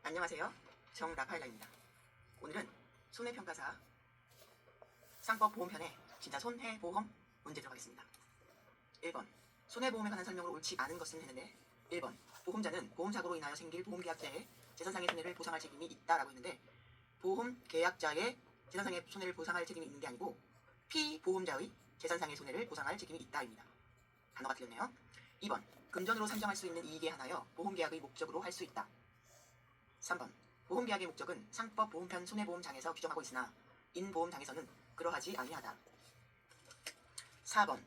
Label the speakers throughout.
Speaker 1: 안녕하세요. 정라파엘라입니다. 오늘은 손해평가사 상법 보험편의 진짜 손해보험 문제 들어가겠습니다. 1번 손해보험에 관한 설명으로 옳지 않은 것은 했는데 1번 보험자는 보험사고로 인하여 생길 보험계약자의 재산상의 손해를 보상할 책임이 있다라고 했는데 보험계약자의 재산상의 손해를 보상할 책임이 있는 게 아니고 피보험자의 재산상의 손해를 보상할 책임이 있다입니다. 단어가 틀렸네요. 2번 금전으로 산정할 수 있는 이익에 한하여 보험계약의 목적으로 할 수 있다. 3번 보험계약의 목적은 상법 보험편 손해보험장에서 규정하고 있으나 인보험장에서는 그러하지 아니하다. 4번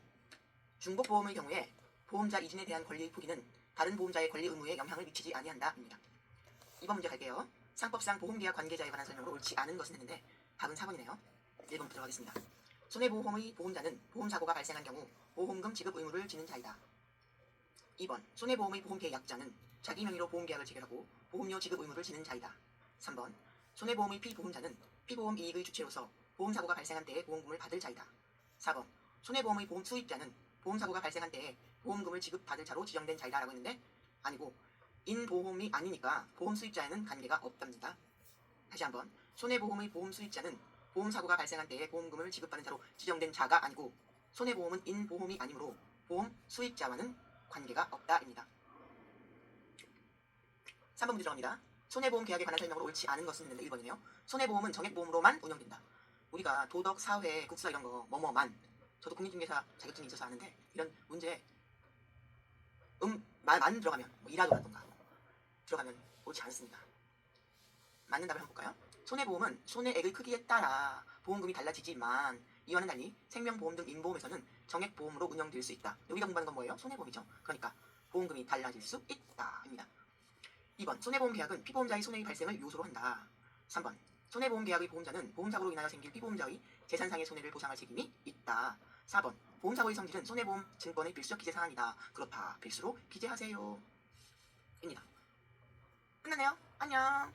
Speaker 1: 중복보험의 경우에 보험자 이진에 대한 권리의 포기는 다른 보험자의 권리 의무에 영향을 미치지 아니한다입니다. 2번 문제 갈게요. 상법상 보험계약 관계자에 관한 설명으로 옳지 않은 것은 했는데 답은 4번이네요. 1번부터 들어가겠습니다. 손해보험의 보험자는 보험사고가 발생한 경우 보험금 지급 의무를 지는 자이다. 2번 손해보험의 보험계약자는 자기 명의로 보험계약을 체결하고 보험료 지급 의무를 지는 자이다. 3번 손해보험의 피보험자는 피보험 이익의 주체로서 보험사고가 발생한 때에 보험금을 받을 자이다. 4번 손해보험의 보험 수입자는 보험사고가 발생한 때에 보험금을 지급받을 자로 지정된 자이다 라고 했는데 아니고 인보험이 아니니까 보험 수입자에는 관계가 없답니다. 다시 한번 손해보험의 보험 수입자는 보험사고가 발생한 때에 보험금을 지급받는 자로 지정된 자가 아니고 손해보험은 인보험이 아니므로 보험 수입자와는 관계가 없다입니다. 3번 문제 들어갑니다. 손해보험 계약에 관한 설명으로 옳지 않은 것은 있는데 1번이네요. 손해보험은 정액보험으로만 운영된다. 우리가 도덕, 사회, 국사 이런 거 뭐뭐만 저도 국민중개사 자격증이 있어서 아는데 이런 문제 만 들어가면 뭐 이라도라던가 들어가면 옳지 않습니다. 맞는 답을 한번 볼까요? 손해보험은 손해액의 크기에 따라 보험금이 달라지지만 이와는 달리 생명보험 등 인보험에서는 정액보험으로 운영될 수 있다. 여기가 공부하는 건 뭐예요? 손해보험이죠. 그러니까 보험금이 달라질 수 있다 입니다. 2번 손해보험 계약은 피보험자의 손해의 발생을 요소로 한다. 3번 손해보험 계약의 보험자는 보험사고로 인하여 생길 피보험자의 재산상의 손해를 보상할 책임이 있다. 4번 보험사고의 성질은 손해보험 증권의 필수적 기재사항이다. 그렇다. 필수로 기재하세요. 입니다. 끝났네요. 안녕.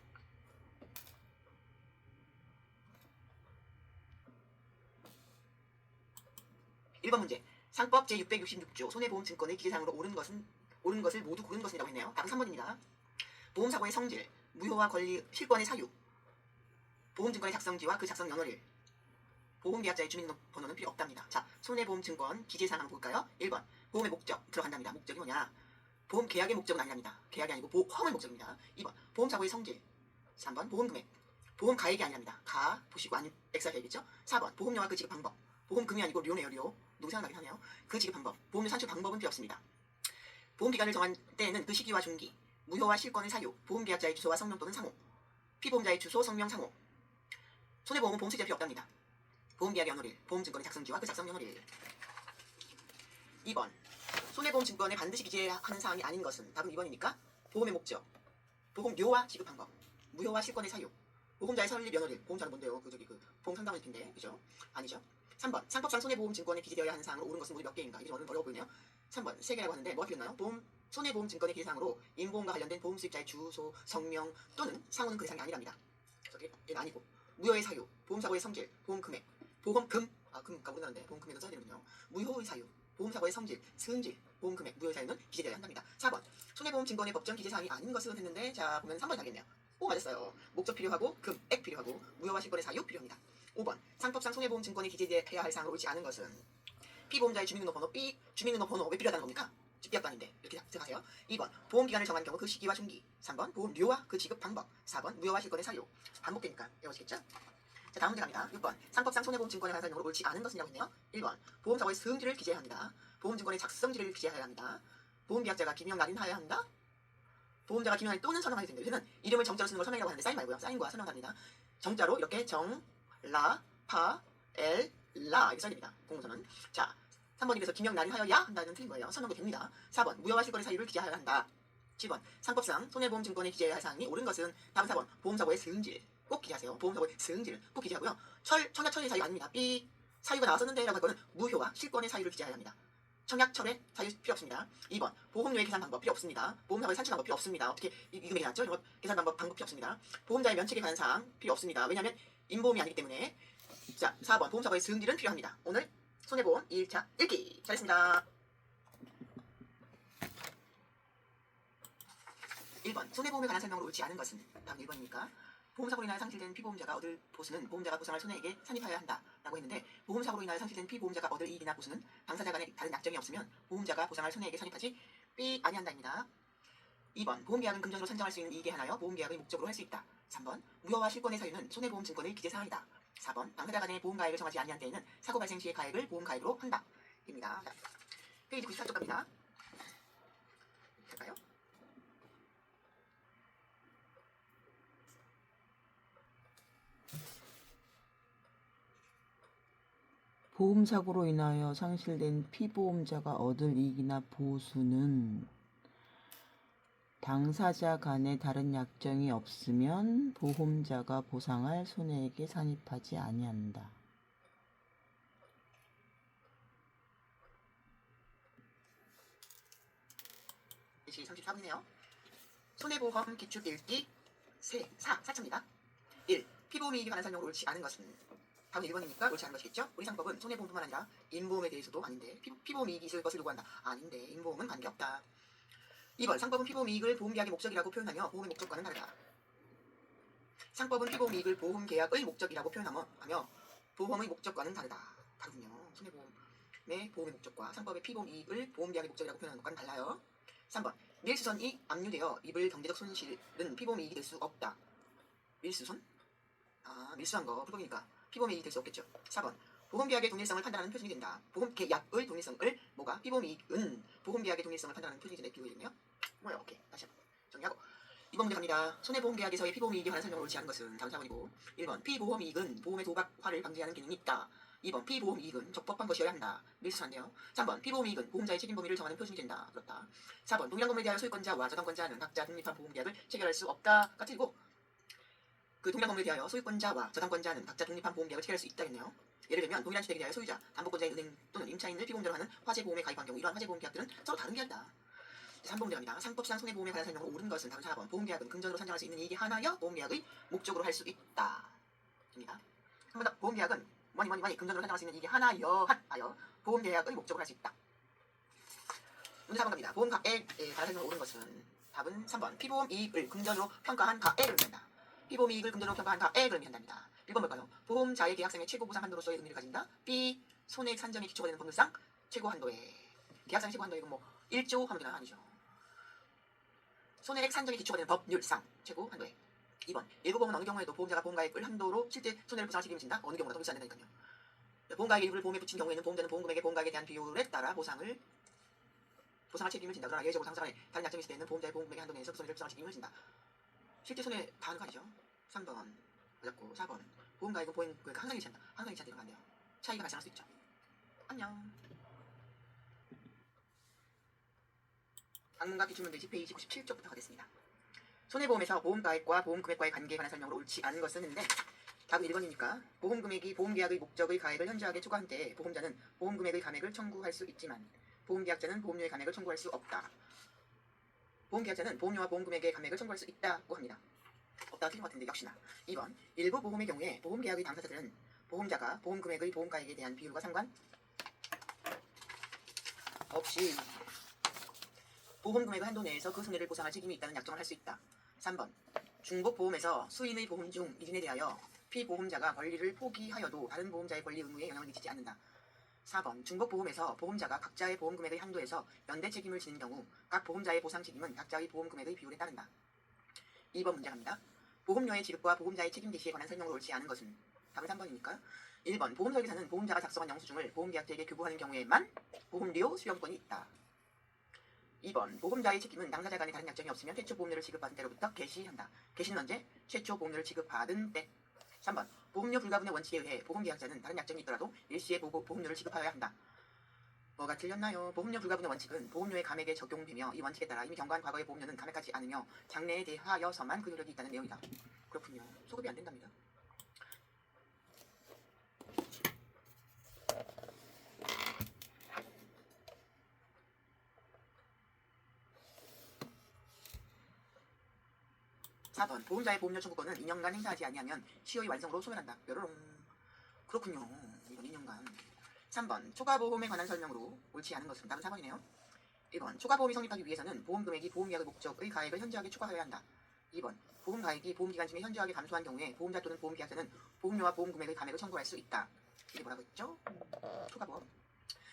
Speaker 1: 1번 문제 상법 제666조 손해보험 증권의 기재사항으로 옳은 것을 모두 고른 것이라고 했네요. 답은 3번입니다. 보험사고의 성질, 무효와 권리, 실권의 사유, 보험증권의 작성지와 그 작성 연월일, 보험계약자의 주민번호는 필요 없답니다. 자, 손해보험증권 기재사항 한번 볼까요? 1번 보험의 목적 들어간답니다. 목적이 뭐냐? 보험계약의 목적은 아니랍니다. 계약이 아니고 보험의 목적입니다. 2번 보험사고의 성질, 3번 보험금액, 보험가액이 아니랍니다. 가 보시고 아닌 엑스가 되겠죠? 4번 보험료와 그 지급 방법, 보험금이 아니고 료네요. 료. 너무 생각나긴 하네요. 그 지급 방법, 보험료 산출 방법은 필요 없습니다. 보험기간을 정한 때에는 그 시기와 중기, 무효와 실권의 사유, 보험계약자의 주소와 성명 또는 상호, 피보험자의 주소, 성명, 상호. 손해보험은 보험수익자 필요 없답니다. 보험계약 연월일, 보험증권의 작성지와 그 작성 연월일. 2번 손해보험증권에 반드시 기재하는 사항이 아닌 것은 답은 2번이니까 보험의 목적, 보험료와 지급 방법, 무효와 실권의 사유, 보험자의 설립 연월일. 보험자는 뭔데요? 그 보험 상담일 텐데, 그죠? 아니죠. 3번 상법상 손해보험증권에 기재되어야 하는 사항으로 옳은 것은 모두 몇 개인가? 이게 어려워 보이네요. 3번 3개라고 하는데 뭐가 틀렸나요? 손해보험증권의 기재사항으로 인보험과 관련된 보험 수입자의 주소, 성명 또는 상호는 그 대상이 아니랍니다. 저기 얘는 아니고 무효의 사유, 보험사고의 성질, 보험금액, 보험금, 금가 모르는데 보험금액은 써야 되는군요. 무효의 사유, 보험사고의 성질, 승질, 보험금액, 무효의 사유는 기재되어야 한답니다. 4번 손해보험증권의 법정 기재사항이 아닌 것은 했는데 자 보면 3번이 나겠네요. 오 맞았어요. 목적 필요하고 금액 필요하고 무효와 실권의 사유 필요합니다. 5번 상법상 손해보험증권에 기재해야 할 사항으로 옳지 않은 것은 피보험자의 주민등록번호, 주민등록번호 왜 필요하다는 겁니까? 집계약도 아닌데 이렇게 생각하세요. 2번 보험기간을 정한 경우 그 시기와 중기, 3번 보험료와 그 지급 방법, 4번 무효와 실권의 사유. 반복되니까 외워지겠죠? 자 다음 문제 갑니다. 6번 상법상 손해보험증권에 관한 설명으로 옳지 않은 것이라고 했네요. 1번 보험사고의 승질을 기재해야 합니다. 보험증권의 작성지를 기재해야 합니다. 보험계약자가 기명 날인하여야 합니다. 보험자가 기명날 또는 서명하게 된다. 여기는 이름을 정자로 쓰는 걸 서명이라고 하는데 사인 말고요. 사인과 서명합니다. 정자로 이렇게 정, 라, 파, 엘, 라 이렇게 써야 됩니다. 공문서는. 자 3번 입에서 기명 날인하여야 한다는 틀린 거예요. 서명도 됩니다. 4번 무효와 실권의 사유를 기재하여야 한다. 7번 상법상 손해보험증권에 기재해야 할 사항이 옳은 것은 답은 4번 보험사고의 승질 꼭 기재하세요. 보험사고의 승질 꼭 기재하고요. 청약철의 사유 아닙니다. 삐 사유가 나왔었는데 라고 할 거는 무효와 실권의 사유를 기재해야 합니다. 청약철의 사유 필요 없습니다. 2번 보험료의 계산 방법 필요 없습니다. 보험사고의 산출 방법 필요 없습니다. 어떻게 이 금액이 나왔죠? 이런 거 계산 방법 필요 없습니다. 보험자의 면책에 관한 사항 필요 없습니다. 왜냐하면 인보험이 아니기 때문에. 자 4번 보험사고의 승질은 필요합니다. 오늘 손해보험 1차 읽기 잘했습니다. 1번 손해보험에 관한 설명으로 옳지 않은 것은 답은 1번이니까 보험사고로 인하여 상실된 피보험자가 얻을 보수는 보험자가 보상할 손해에게 산입하여야 한다 라고 했는데 보험사고로 인하여 상실된 피보험자가 얻을 이익이나 보수는 당사자 간에 다른 약정이 없으면 보험자가 보상할 손해에게 산입하지 아니한다입니다. 2번 보험계약은 금전으로 산정할 수 있는 이익에 한하여 보험계약의 목적으로 할 수 있다. 3번 무효와 실권의 사유는 손해보험증권의 기재사항이다. 4번 당사자 간의 보험가액을 정하지 아니한 때에는 사고 발생 시의 가액을 보험가액으로 한다 입니다. 페이지 94쪽 갑니다. 될까요?
Speaker 2: 보험사고로 인하여 상실된 피보험자가 얻을 이익이나 보수는 당사자 간에 다른 약정이 없으면 보험자가 보상할 손해에게 산입하지 아니한다.
Speaker 1: 페이지 34분이네요. 손해보험 기축 읽기 4차입니다. 1. 피보험이익에 관한 설명으로 옳지 않은 것은 답은 1번이니까 옳지 않은 것이겠죠? 우리 상법은 손해보험뿐만 아니라 인보험에 대해서도 아닌데 피보험이익이 있을 것을 요구한다. 아닌데 인보험은 관계없다. 2번 상법은 피보험이익을 보험계약의 목적이라고 표현하며 보험의 목적과는 다르다. 상법은 피보험이익을 보험계약의 목적이라고 표현하며 보험의 목적과는 다르군요. 손해보험의 보험의 목적과 상법의 피보험이익을 보험계약의 목적이라고 표현하는 것과는 달라요. 3번 밀수선이 압류되어 입을 경제적 손실은 피보험이익이 될 수 없다. 밀수선? 밀수한 거 불법이니까 피보험이익이 될 수 없겠죠. 4번 보험계약의 동일성을 판단하는 표준이 된다. 보험계약의 동일성을 뭐가? 피보험이익은 보험계약의 동일성을 판단하는 표준이 된다. 비교이겠네요. 뭐야? 오케이. 다시 한번 정리하고 2번 문제 갑니다. 손해보험계약에서의 피보험이익에 관한 설명을 옳지 않은 것은 다음 4번이고 1번 피보험이익은 보험의 도박화를 방지하는 기능이 있다. 2번 피보험이익은 적법한 것이어야 한다. 밀수한데요. 3번 피보험이익은 보험자의 책임 범위를 정하는 표준이 된다. 그렇다. 4번 동일한 건물에 대하여 소유권자와 저당권자는 각자 독립한 보험계약을 체결할 수 없다가 틀리고 그 동일한 건물에 대하여 소유권자와 저당권자는 각자 독립한 보험계약을 체결할 수 있다겠네요. 예를 들면 동일한 주택에 대하여 소유자, 담보권자인 은행 또는 임차인을 피보험자로 하는 화재보험에 가입한 경우 이러한 화재보험 계약들은 서로 다르게 한다. 3번 문제입니다. 상법상 손해보험에 관한 설명으로 옳은 것은 다음 4번 보험계약은 금전으로 산정할 수 있는 이익에 한하여 보험계약의 목적으로 할 수 있다. 입니다. 한 번 더 보험계약은 뭐니 금전으로 산정할 수 있는 이익에 한하여 보험계약의 목적으로 할 수 있다. 문제 4번 갑니다. 보험가액에 관한 설명으로 옳은 것은 답은 3번 피보험 이익을 금전으로 평가한 가액을 의미한다. 피보험 이익을 금전으로 평가한 가액을 의미한답니다. 1번 볼까요? 보험자의 계약상의 최고 보상 한도로서의 의미를 가진다. B. 손해액 산정에 기초가 되는 법률상 최고 한도에 계약상의 최고 한도액은 뭐 1조 하면 되나? 아니죠. 손해액 산정에 기초가 되는 법률상 최고 한도액. 2번 일부 보험은 어느 경우에도 보험자가 보험가액을 한도로 실제 손해를 보상할 책임을 진다. 어느 경우나 동일시 안 된다니까요. 보험가액의 일부를 보험에 붙인 경우에는 보험자는 보험금액의 보험가액에 대한 비율에 따라 보상할 책임을 진다. 그러나 예외적으로 당사간에 다른 약정이 있을 때는 보험자의 보험금액의 한도 내에서 그 손해를 보상할 책임을 진다. 실제 손해 다 하는 거 아니죠? 3번 맞았고 4번 보험가액은 보험금액 항상 일치한다. 항상 일치한다는 거 안 돼요. 차이가 발생할 수 있죠. 안녕. 방문과 기출문제지 페이지 97쪽부터 가겠습니다. 손해보험에서 보험가액과 보험금액과의 관계에 관한 설명으로 옳지 않은 것은 있는데 답은 1번이니까 보험금액이 보험계약의 목적의 가액을 현저하게 초과한 때에 보험자는 보험금액의 감액을 청구할 수 있지만 보험계약자는 보험료의 감액을 청구할 수 없다. 보험계약자는 보험료와 보험금액의 감액을 청구할 수 있다고 합니다. 없다가 틀린 것 같은데 역시나 2번 일부 보험의 경우에 보험계약의 당사자들은 보험자가 보험금액의 보험가액에 대한 비율과 상관 없이 보험금액의 한도 내에서 그 손해를 보상할 책임이 있다는 약정을 할 수 있다. 3번 중복보험에서 수인의 보험 중 1인에 대하여 피보험자가 권리를 포기하여도 다른 보험자의 권리 의무에 영향을 미치지 않는다. 4번 중복보험에서 보험자가 각자의 보험금액의 한도에서 연대 책임을 지는 경우 각 보험자의 보상 책임은 각자의 보험금액의 비율에 따른다. 2번 문제 갑니다. 보험료의 지급과 보험자의 책임 개시에 관한 설명으로 옳지 않은 것은 답은 3번이니까 1번 보험설계사는 보험자가 작성한 영수증을 보험계약자에게 교부하는 경우에만 보험료 수령권이 있다. 2번 보험자의 책임은 당사자 간에 다른 약정이 없으면 최초 보험료를 지급받은 때로부터 개시한다. 개시는 언제? 최초 보험료를 지급받은 때. 3번 보험료 불가분의 원칙에 의해 보험계약자는 다른 약정이 있더라도 일시에 보험료를 지급하여야 한다. 뭐가 틀렸나요? 보험료 불가분의 원칙은 보험료의 감액에 적용되며 이 원칙에 따라 이미 경과한 과거의 보험료는 감액하지 않으며 장래에 대하여서만 그 효력이 있다는 내용이다. 그렇군요. 소급이 안 된답니다. (4번) 보험자의 보험료 청구권은 2년간 행사하지 아니하면 시효의 완성으로 소멸한다. 뾰로롱. 그렇군요. 이건 2년간. 3번 초과보험에 관한 설명으로 옳지 않은 것은 답은 4번이네요. 1번 추가 보험이 성립하기 위해서는 보험 금액이 보험 계약의 목적의 가액을 현저하게 추가하여야 한다. 2번 보험 가액이 보험 기간 중에 현저하게 감소한 경우에 보험자 또는 보험 계약자는 보험료와 보험 금액의 감액을 청구할 수 있다. 이게 뭐라고 했죠? 추가 보험.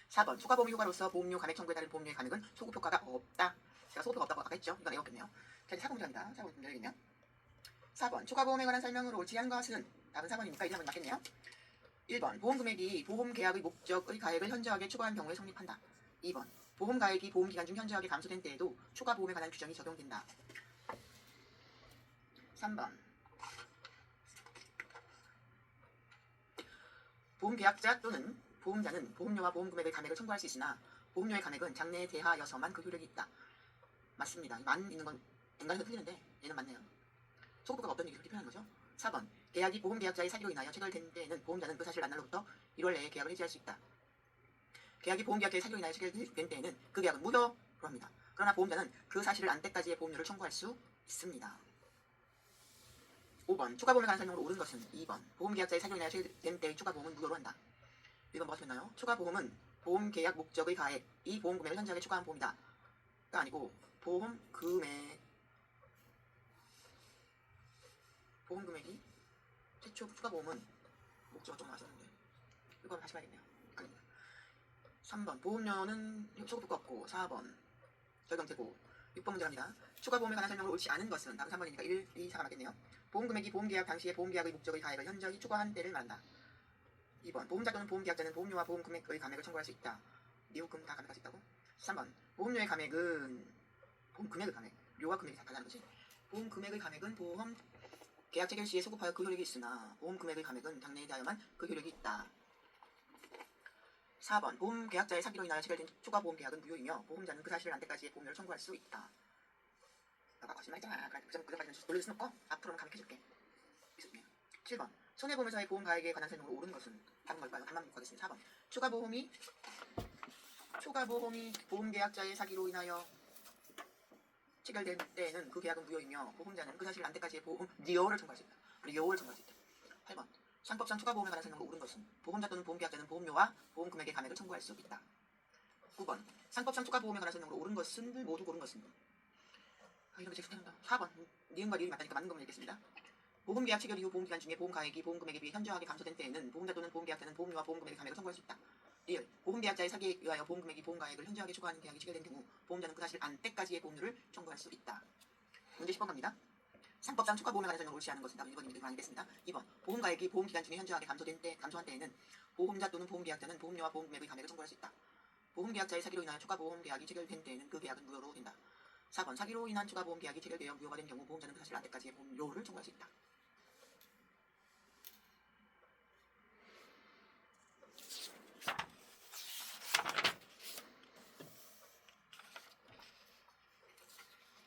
Speaker 1: 4번 추가 보험의 효과로서 보험료 감액 청구에 따른 보험료의 감액은 소급 효과가 없다. 제가 소급 효과 없다고 아까 했죠? 이건 외웠겠네요. 자, 이제 4번 문제입니다. 4번 문제 되겠네요. 4번 추가 보험에 관한 설명으로 옳지 않은 것은 답은 4번이니까 이 3번이 맞겠네요. 1번 보험 금액이 보험 계약의 목적의 가액을 현저하게 추가한 경우에 성립한다. 2번 보험 가액이 보험 기간 중 현저하게 감소된 때에도 추가 보험에 관한 규정이 적용된다. 3번 보험 계약자 또는 보험자는 보험료와 보험 금액의 감액을 청구할 수 있으나 보험료의 감액은 장래에 대하여서만 그 효력이 있다. 맞습니다. 만 있는 건 엔간해서 틀리는데 얘는 맞네요. 소급효과가 없다는 얘기를 그렇게 표현한 거죠. 4번 계약이 보험 계약자의 사기로 인하여 체결된 때에는 보험자는 그 사실을 난 날로부터 1월 내에 계약을 해지할 수 있다. 계약이 보험 계약자의 사기로 인하여 체결된 때에는 그 계약은 무효로 합니다. 그러나 보험자는 그 사실을 안 때까지의 보험료를 청구할 수 있습니다. 5번 추가 보험에 관한 설명으로 옳은 것은 2번 보험 계약자의 사기로 인하여 체결된 때의 추가 보험은 무효로 한다. 이건 뭐가 됐나요? 추가 보험은 보험 계약 목적의 가액, 이 보험 금액을 현저하게 추가한 보험이다. 가 아니고 보험 금액이 최초 추가 보험은 목적가 좀 나왔었는데 이건 다시 봐야겠네요. 3번 보험료는 소급효과 없고 4번 적용되고 6번 문제 갑니다. 추가 보험에 관한 설명으로 옳지 않은 것은 답은 3번이니까 1, 2, 4가 맞겠네요. 보험 금액이 보험 계약 당시에 보험 계약의 목적의 가액을 현저히 추가한 때를 말한다. 2번 보험자 또는 보험 계약자는 보험료와 보험 금액의 감액을 청구할 수 있다. 미후금 다 감액할 수 있다고? 3번 보험료의 감액은 보험 금액의 감액, 료와 금액이 다 달라는 거지. 보험 금액의 감액은 보험 계약 체결 시에 소급하여 그 효력이 있으나 보험 금액의 감액은 장래에 대하여만 그 효력이 있다. 4번 보험 계약자의 사기로 인하여 체결된 추가 보험 계약은 무효이며 보험자는 그 사실을 안 때까지의 보험료를 청구할 수 있다. 너가 거짓말했잖아. 그래, 그 전까지는 돌릴 순 없고 앞으로는 감액해줄게. 7번 손해보험회사의 보험 가액에 관한 설명으로 옳은 것은 답은 뭘까요? 답만 가겠습니다. 4번 추가 보험이 보험 계약자의 사기로 인하여 체결된 때에는 그 계약은 무효이며 보험자는 그 사실을 안 때까지의 보험 리오를 청구할 수 있다. 리오를 청구할 수 있다. 8번 상법상 추가 보험에 관한 설명으로 옳은 것은 보험자 또는 보험 계약자는 보험료와 보험 금액의 감액을 청구할 수 있다. 9번 상법상 추가 보험에 관한 설명으로 옳은 것은 모두 옳은 것은 이런 거 제일 생각난다. 4번 니은과 리을이 맞다니까 맞는 것만 읽겠습니다. 보험 계약 체결 이후 보험 기간 중에 보험 가액이 보험 금액에 비해 현저하게 감소된 때에는 보험자 또는 보험 계약자는 보험료와 보험 금액의 감액을 청구할 수 있다. 리을 보험 계약자의 사기에 의하여 보험 금액이 보험 가액을 현저하게 초과하는 계약이 체결된 경우 보험자는 그 사실 안 때까지의 보험료를 청구할 수 있다. 문제 10번 갑니다. 상법상 추가 보험에 관한 설명을 옳지 않은 것은 답은 1번입니다. 아니겠습니다. 2번 보험 가액이 보험 기간 중에 현저하게 감소한 때에는 보험자 또는 보험 계약자는 보험료와 보험 금액의 감액을 청구할 수 있다. 보험 계약자의 사기로 인하여 추가 보험 계약이 체결된 때에는 그 계약은 무효로 된다. 4번 사기로 인한 추가 보험 계약이 체결되어 무효가 된 경우 보험자는 그 사실 안 때까지의 보험료를 청구할 수 있다.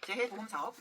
Speaker 1: 재해보험사업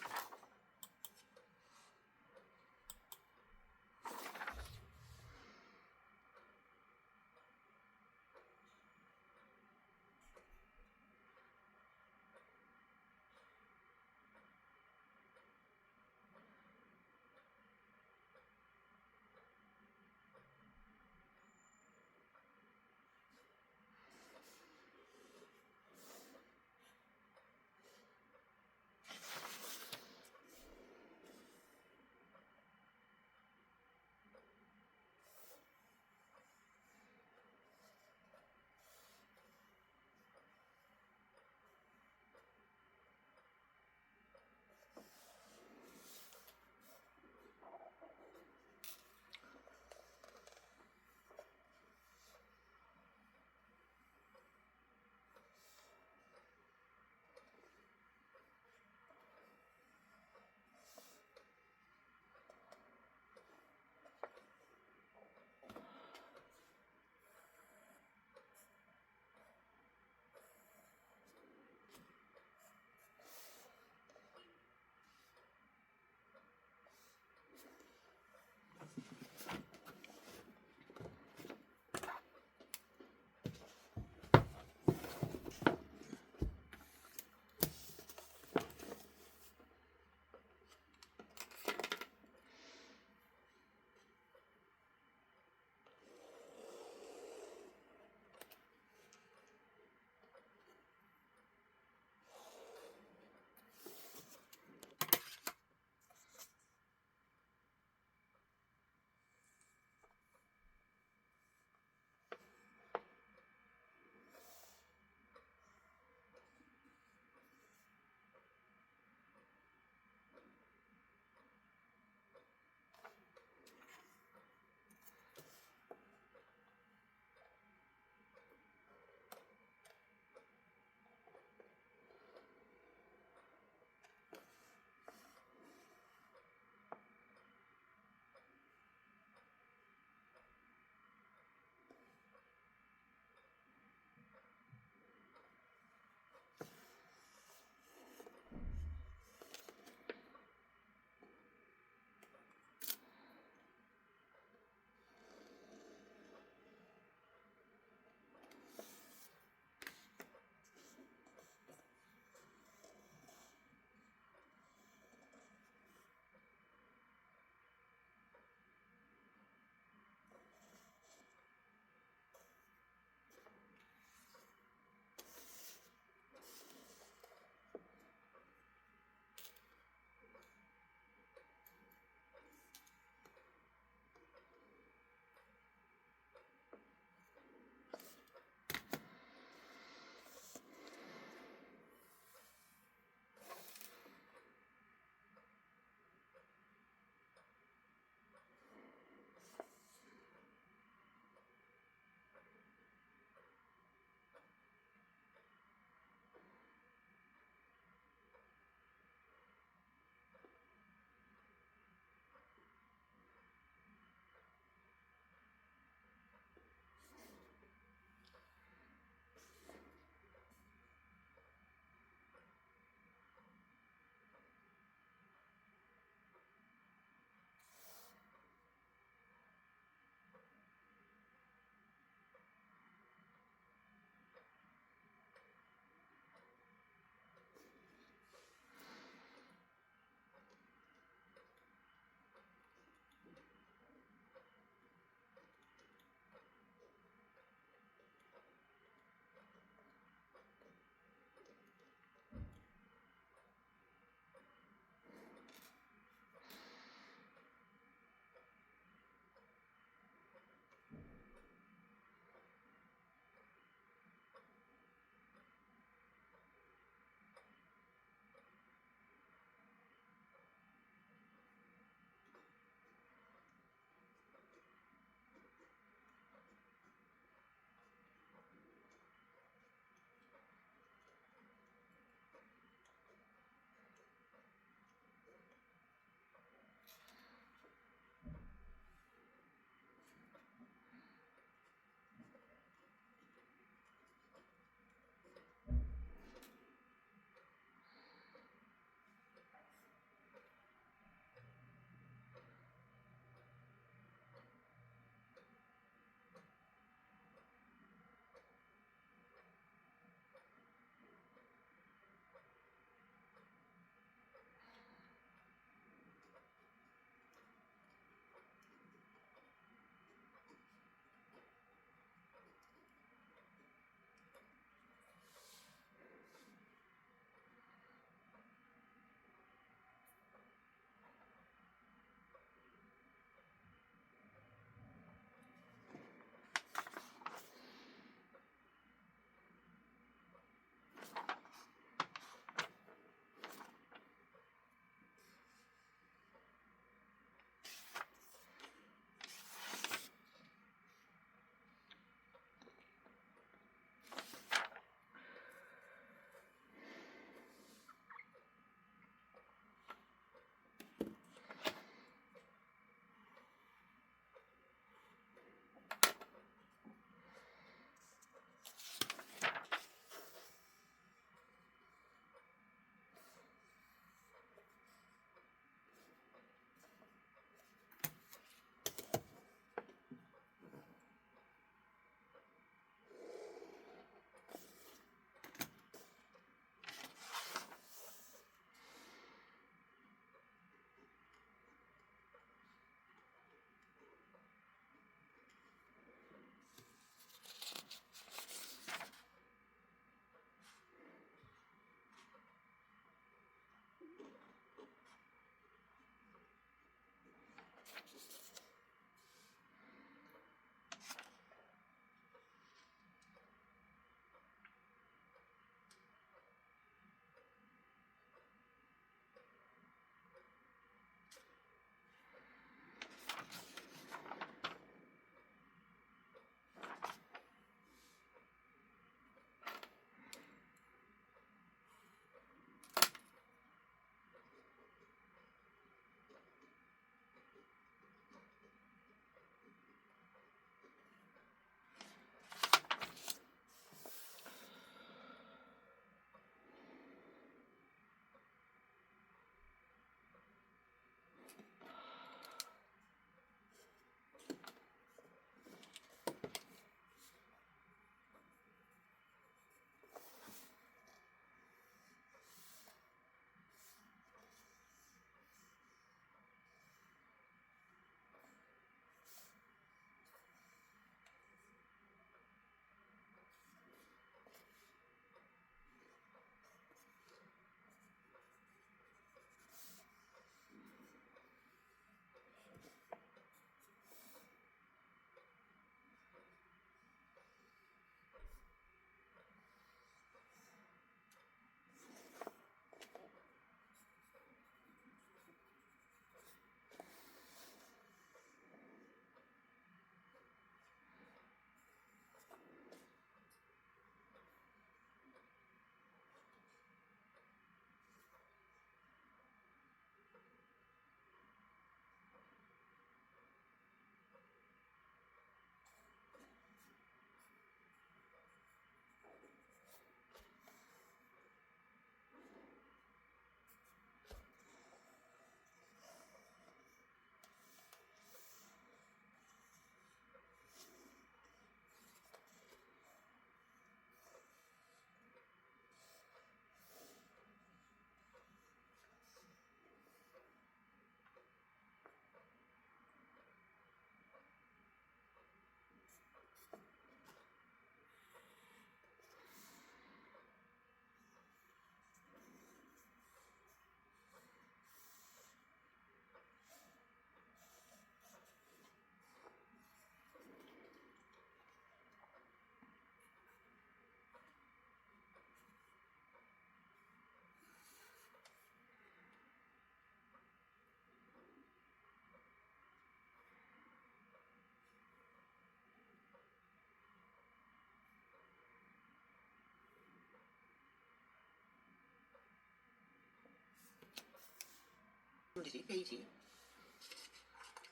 Speaker 1: 문제지 페이지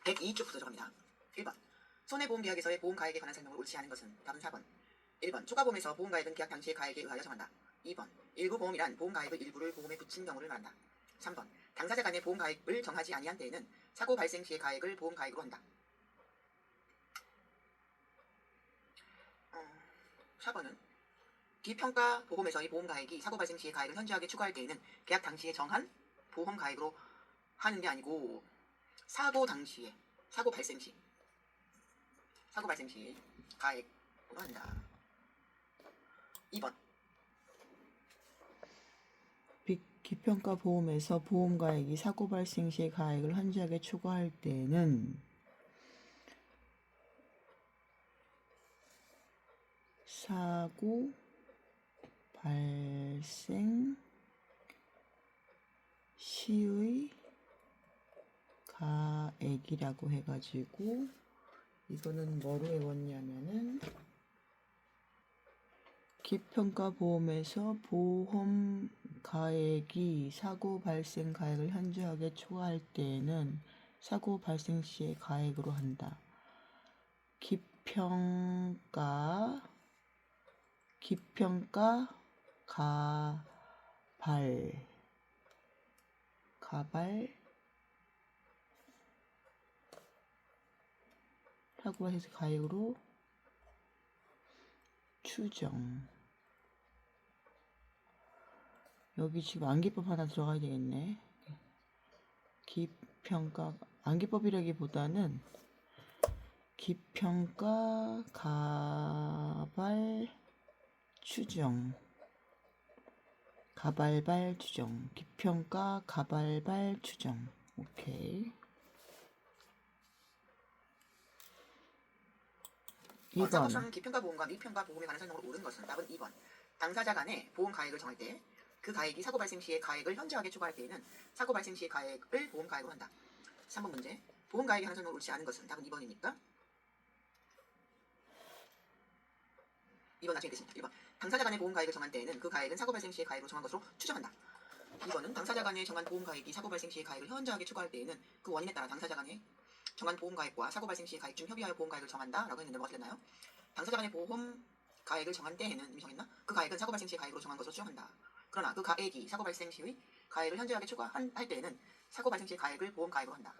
Speaker 1: 102쪽부터 들어갑니다. 1번 손해보험계약에서의 보험가액에 관한 설명을 옳지 않은 것은 답은 4번. 1번 추가보험에서 보험가액은 계약 당시의 가액에 의하여 정한다. 2번 일부 보험이란 보험가액의 일부를 보험에 붙인 경우를 말한다. 3번 당사자 간의 보험가액을 정하지 아니한 때에는 사고 발생 시의 가액을 보험가액으로 한다. 4번은 기평가 보험에서의 보험가액이 사고 발생 시의 가액을 현저하게 추가할 때에는 계약 당시에 정한 보험가액으로 하는 게 아니고 사고 당시에 사고 발생 시 가액으로 한다. 2번
Speaker 2: 기평가 보험에서 보험가액이 사고 발생 시의 가액을 현저하게 추가할 때는 사고 발생 시의 가액이라고 해가지고 이거는 뭐로 외웠냐면은 기평가 보험에서 보험 가액이 사고 발생 가액을 현저하게 초과할 때에는 사고 발생 시의 가액으로 한다. 기평가 가발 사고 발생 가액으로 추정. 여기 지금 암기법 하나 들어가야 되겠네. 기평가 암기법이라기보다는 기평가 가발 추정. 가발발 추정. 기평가 가발발 추정. 오케이. 2번.
Speaker 1: 사고성 기평가 보험과 미평가 보험에 관한 설명으로 옳은 것은 답은 2번. 당사자 간의 보험 가액을 정할 때 그 가액이 사고 발생 시의 가액을 현저하게 추가할 때에는 사고 발생 시의 가액을 보험 가액으로 한다. 3번 문제. 보험 가액에 관한 설명을 옳지 않은 것은 답은 2번이니까 2번 나중에 있겠습니다. 1번. 당사자 간의 보험 가액을 정한 때에는 그 가액은 사고 발생 시의 가액으로 정한 것으로 추정한다. 2번은 당사자 간에 정한 보험 가액이 사고 발생 시의 가액을 현저하게 추가할 때에는 그 원인에 따라 당사자 간에 정한 보험 가액과 사고 발생 시의 가액 중 협의하여 보험 가액을 정한다 라고 했는데 뭐가 틀렸나요? 당사자 간의 보험 가액을 정한 때에는 이미 정했나? 그 가액은 사고 발생 시의 가액으로 정한 것으로 추정한다. 그러나 그 가액이 사고 발생 시의 가액을 현저하게 추가할 때에는 사고 발생 시의 가액을 보험 가액으로 한다.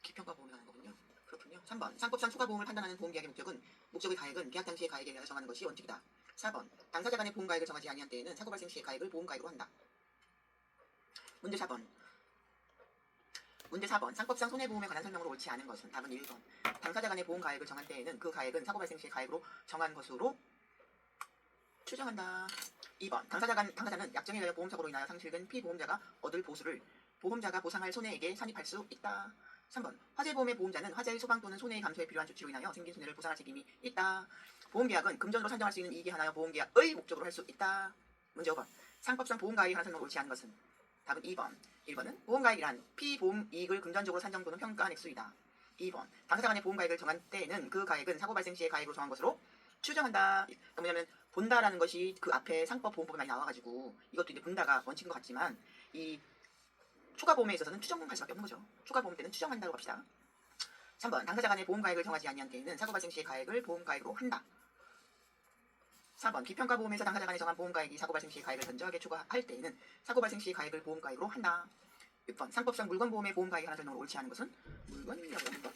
Speaker 1: 기평가 보험이 가는 거군요. 그렇군요. 3번 상법상 추가 보험을 판단하는 보험계약의 목적의 가액은 계약 당시의 가액에 의하여 정하는 것이 원칙이다. 4번 당사자 간의 보험 가액을 정하지 아니한 때에는 사고 발생 시의 가액을 보험 가액으로 한다. 문제 4번 상법상 손해보험에 관한 설명으로 옳지 않은 것은 답은 1번. 당사자 간의 보험 가액을 정한 때에는 그 가액은 사고 발생 시의 가액으로 정한 것으로 추정한다. 2번 당사자는 약정에 의하여 보험사고로 인하여 상실된 피보험자가 얻을 보수를 보험자가 보상할 손해액에 산입할 수 있다. 3번 화재보험의 보험자는 화재의 소방 또는 손해의 감소에 필요한 조치로 인하여 생긴 손해를 보상할 책임이 있다. 보험계약은 금전으로 산정할 수 있는 이익에 한하여 보험계약의 목적으로 할 수 있다. 문제 5번 상법상 보험가액에 관한 설명을 옳지 않은 것은 답은 2번. 1번은 보험가액이란 피보험 이익을 금전적으로 산정 또는 평가한 액수이다. 2번 당사자 간의 보험가액을 정한 때에는 그 가액은 사고 발생 시의 가액으로 정한 것으로 추정한다. 그러니까 뭐냐면 본다라는 것이 그 앞에 상법 보험법에 많이 나와가지고 이것도 이제 본다가 원칙인 것 같지만 이 추가보험에 있어서는 추정할 수밖에 없는 거죠. 추가보험 때는 추정한다고 합시다. 3번 당사자 간의 보험가액을 정하지 아니한 때에는 사고 발생 시의 가액을 보험가액으로 한다. 4번 기평가 보험에서 당사자 간에 정한 보험가액이 사고 발생 시의 가액을 현저하게 추가할 때에는 사고 발생 시의 가액을 보험가액으로 한다. 6번 상법상 물건보험의 보험가액에 관한 설명을 옳지 않은 것은 물건이라고 합니다.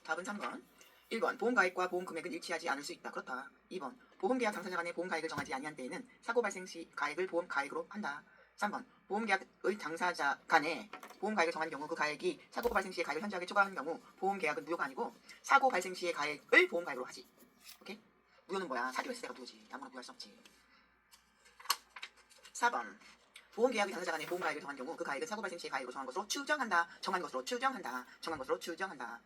Speaker 1: 답은 3번. 1번 보험가액과 보험금액은 일치하지 않을 수 있다. 그렇다. 2번 보험계약 당사자 간의 보험가액을 정하지 아니한 때에는 사고 발생 시 가액을 보험가액으로 한다. 3번 보험계약의 당사자 간에 보험가액을 정한 경우 그 가액이 사고 발생 시의 가액을 현저하게 추가하는 경우 보험계약은 무효가 아니고 사고 발생 시의 가액을 보험가액으로 하지. 오케이? 무효는 뭐야? 사기로 했을 때가 무효지. 아무나 무효할 수 없지. 4번 보험계약의 당사자 간에 보험가액을 정한 경우 그 가액은 사고 발생 시의 가액으로 정한 것으로 추정한다. 정한 것으로 추정한다.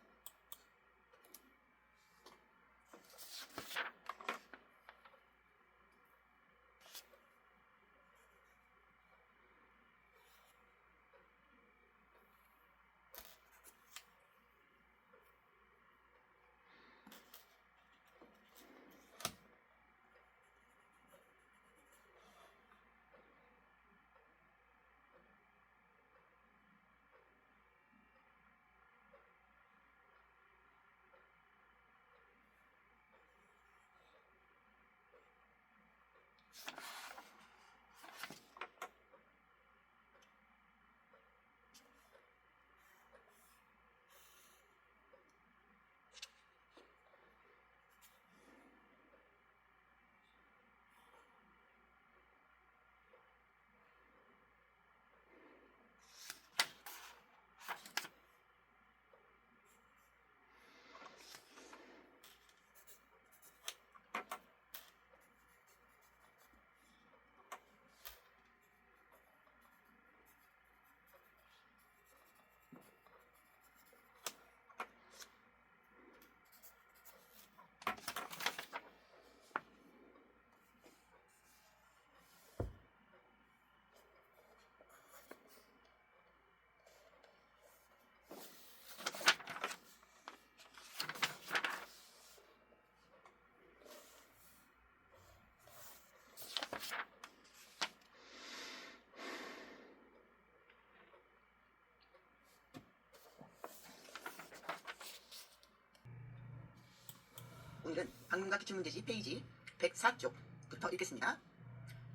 Speaker 1: 오늘은 방문과 기출문제지 페이지 104쪽부터 읽겠습니다.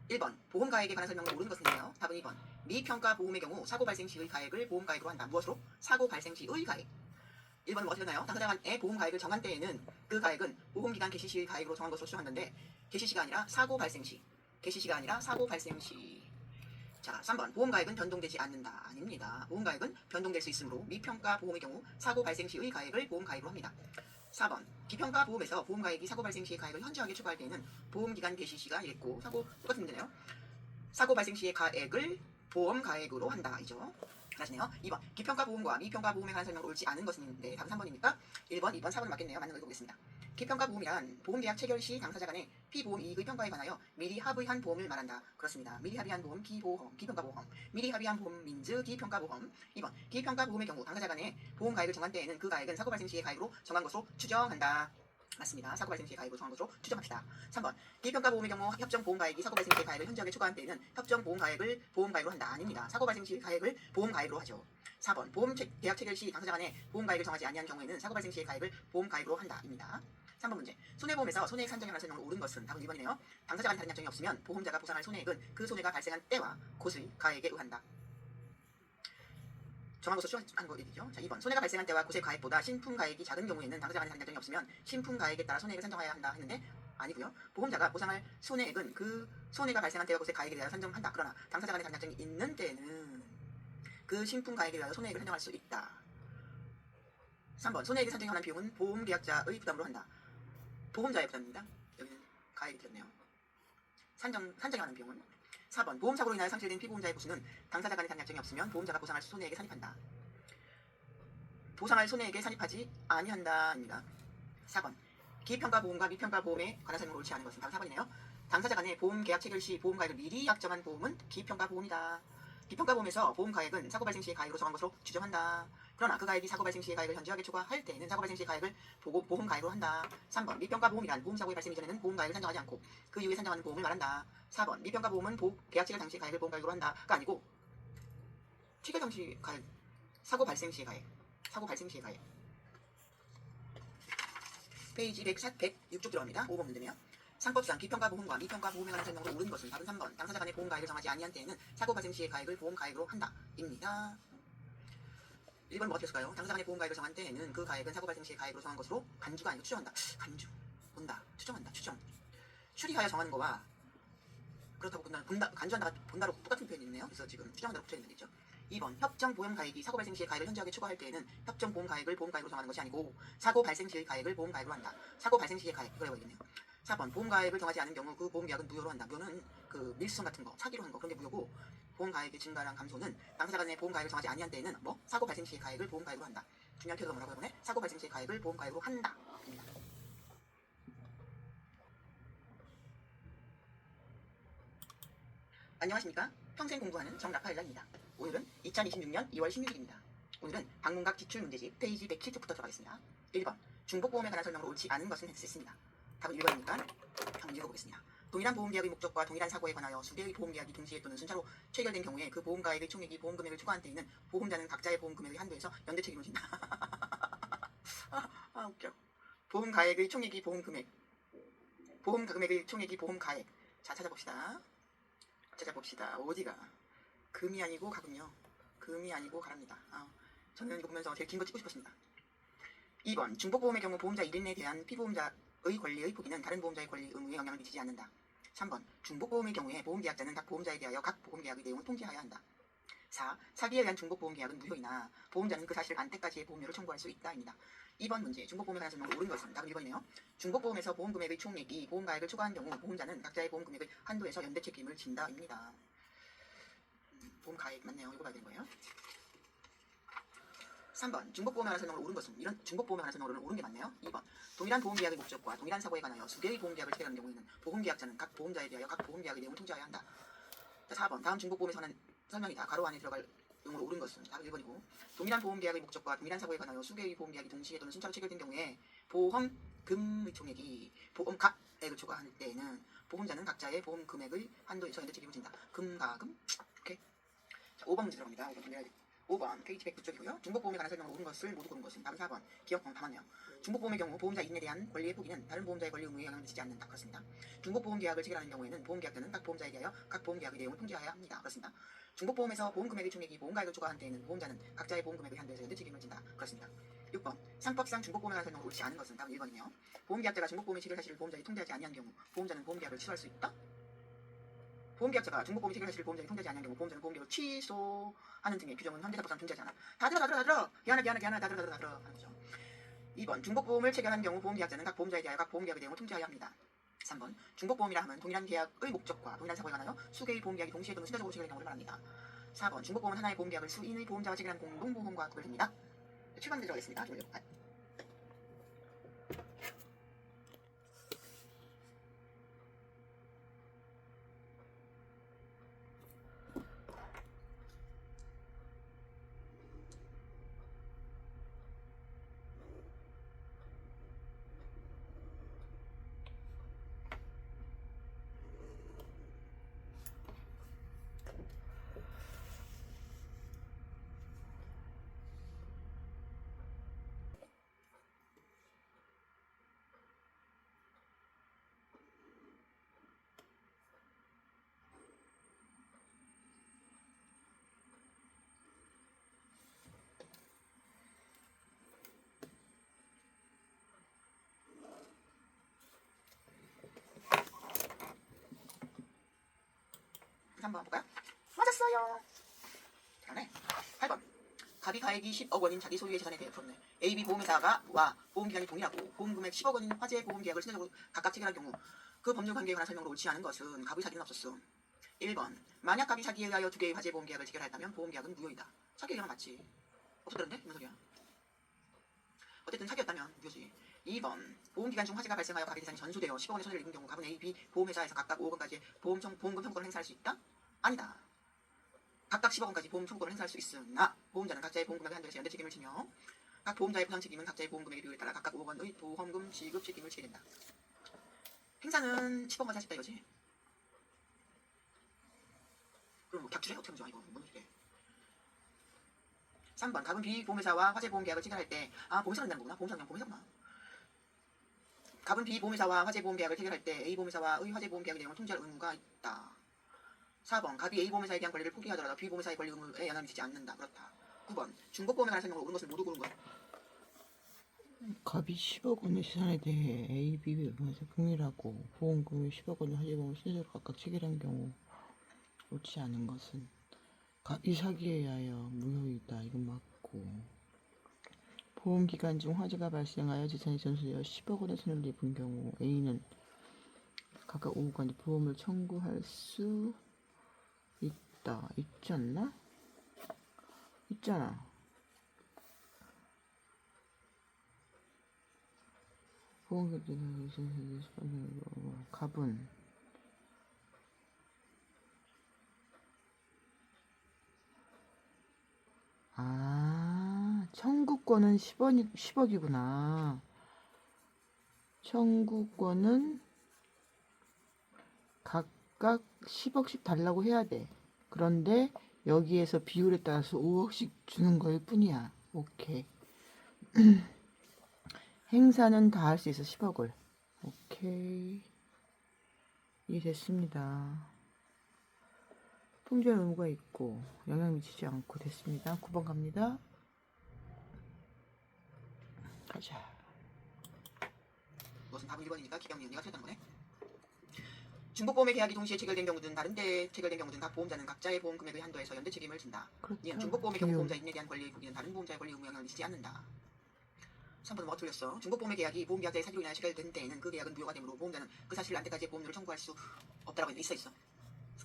Speaker 1: 1번 보험가액에 관한 설명을 모르는 것은요. 답은 2번 미평가 보험의 경우 사고 발생 시의 가액을 보험가액으로 한다. 무엇으로? 사고 발생 시의 가액. 1번은 뭐 어떻게 되나요? 당사자 간의 보험가액을 정한 때에는 그 가액은 보험기간 개시 시의 가액으로 정한 것으로 추정하는데 개시시가 아니라 사고 발생 시. 개시시가 아니라 사고 발생 시. 자, 3번 보험가액은 변동되지 않는다. 아닙니다. 보험가액은 변동될 수 있으므로 미평가 보험의 경우 사고 발생 시의 가액을 보험가액으로 합니다. 4번 기평가 보험에서 보험가액이 사고 발생 시의 가액을 현저하게 추가할 때에는 보험기간 개시 시가 있고 사고 똑같은 문제네요. 사고 발생 시의 가액을 보험가액으로 한다. 이죠. 잘하시네요. 2번 기평가 보험과 미평가 보험에 관한 설명을 옳지 않은 것인데 답은 3번이니까 1번, 2번, 4번은 맞겠네요. 맞는 거 읽어보겠습니다. 기평가 보험이란 보험계약 체결 시 당사자 간의 피보험 이익의 평가에 관하여 미리 합의한 보험을 말한다. 그렇습니다. 미리 합의한 보험 기보험, 기평가보험, 미리 합의한 보험 민즈 기평가보험. 2번 기평가보험의 경우 당사자 간의 보험가액을 정한 때에는 그 가액은 사고 발생 시의 가액으로 정한 것으로 추정한다. 맞습니다. 사고 발생 시의 가액으로 정한 것으로 추정합시다. 3번 기평가 보험의 경우 협정 보험가액이 사고 발생 시의 가액을 현저하게 추가한 때에는 협정 보험가액을 보험가액으로 한다. 아닙니다. 사고 발생 시의 가액을 보험가액으로 하죠. 4번 계약 체결 시 당사자 간의 보험가액을 정하지 아니한 경우에는 사고 발생 시의 가액을 보험가액으로 한다. 입니다. 3번 문제. 손해보험에서 손해액 산정에 관한 설명을 옳은 것은 답은 1번이네요. 당사자 간의 다른 약정이 없으면 보험자가 보상할 손해액은 그 손해가 발생한 때와 곳의 가액에 의한다. 정한 것으로 추정한 거 얘기죠. 자, 2번 손해가 발생한 때와 곳의 가액보다 신품 가액이 작은 경우에는 당사자 간의 다른 약정이 없으면 신품 가액에 따라 손해액을 산정해야 한다 했는데 아니고요. 보험자가 보상할 손해액은 그 손해가 발생한 때와 곳의 가액에 대하여 산정한다. 그러나 당사자 간의 다른 약정이 있는 때는 그 신품 가액에 대하여 손해액을 산정할 수 있다. 3번 손해액의 산정에 관한 비용은 보험계약자의 부담으로 한다. 보험자의 부담입니다. 여기는 가액이 들었네요. 산정에 관한 비용은 4번 보험사고로 인하여 상실된 피보험자의 보수는 당사자 간의 다른 약정이 없으면 보험자가 보상할 손해액에 산입한다. 보상할 손해액에 산입하지 아니한다입니다. 4번 기평가보험과 미평가보험에 관한 설명을 옳지 않은 것은 답은 4번이네요. 당사자 간의 보험계약 체결 시 보험가액을 미리 약정한 보험은 기평가보험이다. 기평가보험에서 보험가액은 사고 발생 시의 가액으로 정한 것으로 추정한다. 그러나 그 가액이 사고 발생 시의 가액을 현저하게 초과할 때에는 사고 발생 시의 가액을 보험가액으로 한다. 3번 미평가보험이란 보험사고의 발생 이전에는 보험가액을 산정하지 않고 그 이후에 산정하는 보험을 말한다. 4번 미평가보험은 계약 체결 당시 가액을 보험가액으로 한다가 아니고 체결 당시 가액, 사고 발생 시의 가액, 사고 발생 시의 가액. 페이지 106쪽 들어갑니다. 5번 문제네요. 상법상 기평가보험과 미평가보험에 관한 설명으로 옳은 것은 답은 3번 당사자 간의 보험가액을 정하지 아니한 때에는 사고 발생 시의 가액을 보험가액으로 한다. 입니다. 1번 뭐 어떻게 했을까요? 당사자 간의 보험가액을 정한 때에는 그 가액은 사고 발생 시의 가액으로 정한 것으로 간주가 아니고 추정한다. 간주, 본다, 추정한다, 추정. 추리하여 정하는 거와 그렇다고 간주한다가 본다로 똑같은 표현이 있네요. 그래서 지금 추정한다고 붙여 있는 게 있죠. 2번 협정 보험 가액이 사고 발생 시의 가액을 현저하게 추가할 때에는 협정 보험 가액을 보험가액으로 정하는 것이 아니고 사고 발생 시의 가액을 보험가액으로 한다. 사고 발생 시의 가액 이걸 외워야겠네요. 4번 보험가액을 정하지 않은 경우 그 보험계약은 무효로 한다. 무효는 그 밀수성 같은 거, 사기로 한 거 그런 게 무효고 보험가액의 증가랑 감소는 당사자 간의 보험가액을 정하지 아니한 때에는 뭐 사고 발생 시의 가액을 보험가액으로 한다. 중요한 표현은 뭐라고 해보네? 사고 발생 시의 가액을 보험가액으로 한다. 입니다. 안녕하십니까? 평생 공부하는 정라파엘라입니다. 오늘은 2026년 2월 16일입니다. 오늘은 방문각 기출문제집 페이지 107쪽부터 들어가겠습니다. 1번 중복보험에 관한 설명을 옳지 않은 것은 했습니다. 답은 1번이니까 한번 읽어보겠습니다. 동일한 보험계약의 목적과 동일한 사고에 관하여 수 개의 보험계약이 동시에 또는 순차로 체결된 경우에 그 보험가액의 총액이 보험금액을 초과한 때에는 보험자는 각자의 보험금액의 한도에서 연대 책임을 진다. 웃겨. 보험가액의 총액이 보험금액, 보험금액의 총액이 보험가액, 자, 찾아봅시다. 어디가? 금이 아니고 가군요. 금이 아니고 가랍니다. 저는 이거 보면서 제일 긴 거 찍고 싶었습니다. 2번 중복보험의 경우 보험자 1인에 대한 피보험자의 권리의 포기는 다른 보험자의 권리 의무에 영향을 미치지 않는다. 3번 중복보험의 경우에 보험계약자는 각 보험자에 대하여 각 보험계약의 내용을 통지하여야 한다. 4. 사기에 의한 중복보험계약은 무효이나 보험자는 그 사실을 안 때까지의 보험료를 청구할 수 있다입니다. 2번 문제 중복보험에 관한 설명을 옳은 것은 답은 1번이네요. 중복보험에서 보험금액의 총액이 보험가액을 초과한 경우 보험자는 각자의 보험금액의 한도에서 연대 책임을 진다입니다. 보험가액 맞네요. 이거 봐야 되는 거예요. 3번 중복보험에 관한 설명을 옳은 것은 이런 중복보험에 관한 설명을 옳은 게 맞네요. 2번 동일한 보험계약의 목적과 동일한 사고에 관하여 두 개의 보험계약을 체결하는 경우에는 보험계약자는 각 보험자에 대하여 각 보험계약의 내용을 통지하여야 한다. 자, 4번 다음 중복보험에 관한 설명이 다 가로 안에 들어갈 용어로 옳은 것은 답은 1번이고 동일한 보험계약의 목적과 동일한 사고에 관하여 수개의 보험계약이 동시에 또는 순차로 체결된 경우에 보험금의 총액이 보험가액을 초과할 때에는 보험자는 각자의 보험금액의 한도에서 연대 책임을 진다. 금가금? 오케이. 자, 5번 문제 들어갑니다. 5번 페이지 109쪽이고요. 중복보험에 관한 설명을 옳은 것을 모두 고른 것은 답은 4번 다 맞네요. 중복보험의 경우 보험자 1인에 대한 권리의 포기는 다른 보험자의 권리 의무에 영향을 미치지 않는다. 그렇습니다. 중복보험 계약을 체결하는 경우에는 보험계약자는 각 보험자에 대하여 각 보험계약의 내용을 통지하여야 합니다. 그렇습니다. 중복보험에서 보험금액의 총액이 보험가액을 초과한 때에는 보험자는 각자의 보험금액의 한도에서 연대 책임을 진다. 그렇습니다. 6번 상법상 중복보험에 관한 설명을 옳지 않은 것은 답은 1번이며 보험계약자가 중복보험의 체결 사실을 보험자에 통지하지 아니한 경우 보험자는 보험계약을 취소할 수 있다. 보험계약자가 중복보험의 체결 사실을 보험자에 통지하지 않은 경우 보험자는 보험계약을 취소하는 등의 규정은 현대사법상 존재하지 않아. 다 들어 기하나 다 들어 하는 거죠. 2번 중복보험을 체결한 경우 보험계약자는 각 보험자에 대하여 각 보험계약의 내용을 통지하여야 합니다. 3번 중복보험이라 함은 동일한 계약의 목적과 동일한 사고에 관하여 수개의 보험계약이 동시에 또는 순차적으로 체결된 경우를 말합니다. 4번 중복보험은 하나의 보험계약을 수인의 보험자와 체결한 공동보험과 구별됩니다. 7번 문제 들어가겠습니다. 3번 볼까요? 맞았어요. 잘하네. 8번 갑이 가액이 10억 원인 자기 소유의 재산에 대해 풀었네. AB 보험회사가 와 보험기간이 동일하고 보험금액 10억 원인 화재 보험계약을 신청적으로 각각 체결한 경우 그 법률 관계에 관한 설명으로 옳지 않은 것은 갑의 사기는 없었어. 1번 만약 갑이 사기에 의하여 두 개의 화재 보험계약을 체결하였다면 보험계약은 무효이다. 사기에 의하면 맞지. 없었다는데? 무슨 소리야? 어쨌든 사기였다면 무효지. 2번 보험기간 중 화재가 발생하여 갑의 재산이 전수되어 10억 원의 손해를 입은 경우 갑은 A, B 보험회사에서 각각 5억 원까지 보험금 청구권을 행사할 수 있다? 아니다. 각각 10억 원까지 보험 청구권을 행사할 수 있으나 보험자는 각자의 보험금액의 한도에서 연대 책임을 지며 각 보험자의 보상 책임은 각자의 보험금액의 비율에 따라 각각 5억 원의 보험금 지급 책임을 지게 된다. 행사는 10억 원까지 할 수 있다 이거지? 그럼 뭐 격추래? 어떻게 하면 좋아 이거? 뭔 소리래? 3번 갑은 B 보험회사와 화재 보험계약을 체결할 때 보험회사가 된다는 거구나. 보험사가 그냥 보험회사구나. 갑은 B 보험회사와 화재 보험계약을 체결할 때 A 보험회사와의 화재 보험계약의 내용을 통지할 의무가 있다. 4번 갑이 A 보험회사에 대한 권리를 포기하더라도 B 보험회사의 권리 의무에 영향을 미치지 않는다. 그렇다. 9번 중복보험에 관한 설명을 옳은 것을 모두 고른 것.
Speaker 2: 갑이 10억 원의 시산에 대해 A, B 외부에서 동일하고 보험금이 10억 원의 화재보험을 신청으로 각각 체결한 경우 옳지 않은 것은 갑이 사기에 의하여 무효이다. 이건 맞고 보험기간 중 화재가 발생하여 재산이 전수되어 10억 원의 손해를 입은 경우 A는 각각 5억 원의 보험을 청구할 수 있다. 있지 않나? 있잖아. 갑은 청구권은 10억이구나. 청구권은 각각 10억씩 달라고 해야 돼. 그런데 여기에서 비율에 따라서 5억씩 주는 거일 뿐이야. 오케이. 행사는 다 할 수 있어. 10억을. 오케이. 이해됐습니다. 통제할 의무가 있고 영향 미치지 않고 됐습니다. 9번 갑니다. 가자.
Speaker 1: 이것은 답은 1번이니까 기경이 언니가 틀렸다는 거네. 중복보험의 계약이 동시에 체결된 경우든 다른데 체결된 경우든 각 보험자는 각자의 보험 금액의 한도에서 연대 책임을 진다.
Speaker 2: 그렇죠.
Speaker 1: 중복보험의 경우 보험자 인에 대한 권리의 부기는 다른 보험자의 권리 의무 영향을 미치지 않는다. 3번은 뭐가 틀렸어? 중복보험의 계약이 보험계약자의 사기로 인하여 체결된 때에는 그 계약은 무효가 되므로 보험자는 그 사실을 안 때까지의 보험료를 청구할 수 없다라고 있어.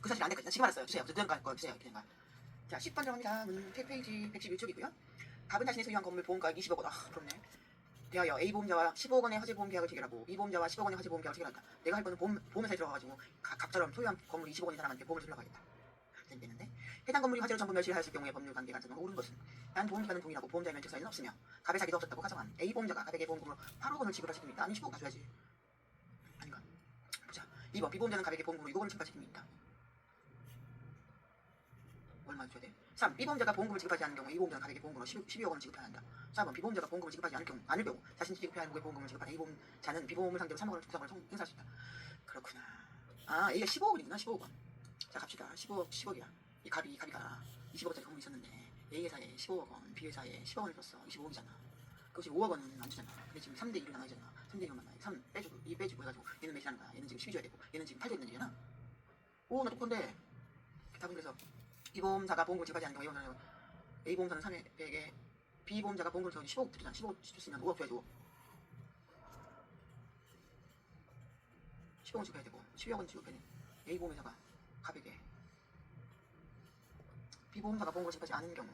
Speaker 1: 그 사실 안 때까지. 지금 알았어요. 주세요. 그냥 갈 거 주세요. 그냥 가. 자, 10번 들어갑니다. 페이지 111쪽이고요. 답은 자신의 소유한 건물 보험가액 20억 원. 아, 부럽네. 대하여 A 보험자와 15억 원의 화재 보험 계약을 체결하고 B 보험자와 10억 원의 화재 보험 계약을 체결한다. 내가 할 거는 보험회사에 들어가가지고 각처럼 소유한 건물이 20억 원인 사람한테 보험을 주려고 하겠다. 되는데 해당 건물이 화재로 전부 멸실하였을 경우에 법률 관계가 전부 옳은 것은 단 보험기간은 동일하고 보험자의 면책 사유는 없으며 갑의 사기도 없었다고 가정한 A 보험자가 갑에게 보험금으로 8억 원을 지급할 책임이 있다. 아니 15억 다 줘야지. 아닌가? 보자. 2번 B 보험자는 갑에게 보험금으로 6억 원을 지급할 책임이 있다. 얼마 줘야 돼? 3. B보험자가 보험금을 지급하지 않은 경우 A보험자는 가액의 보험금으로 12억 원을 지급해야 한다. 4번 B보험자가 보험금을 지급하지 않을 경우 자신이 지급해야 할 목의 보험금을 지급한 A보험자는 B보험을 상대로 3억 원을 구상을 행사할 수 있다. 그렇구나. 아, A가 15억 원이구나. 15억 원. 자, 갑시다. 10억이야. 이 갑이가 20억짜리 건물이 있었는데 A 회사에 15억 원, B 회사에 10억 원을 줬어. 25억이잖아. 그것이 5억 원은 안 주잖아. 근데 지금 3대 1로 나눠지잖아. 3대 1로 나눠. 3 빼주고 2 빼주고 해가지고 얘는 매진하는 거야. 얘는 지금 12 줘야 되고 얘는 지금 8 줘야 되는 거잖아. 오, 나 똑똑한데. 답은 그래서 B보험자가 보험금을 지급하지 않은 경우 A보험자는 300에 B보험자가 보험금을 줘 15억 드리잖아. 15억 줬으면 5억 줘야지. 15억 지급해야 되고 12억은 지급해야 돼. A보험회사가 갑에게 B보험자가 보험금을 지급하지 않은 경우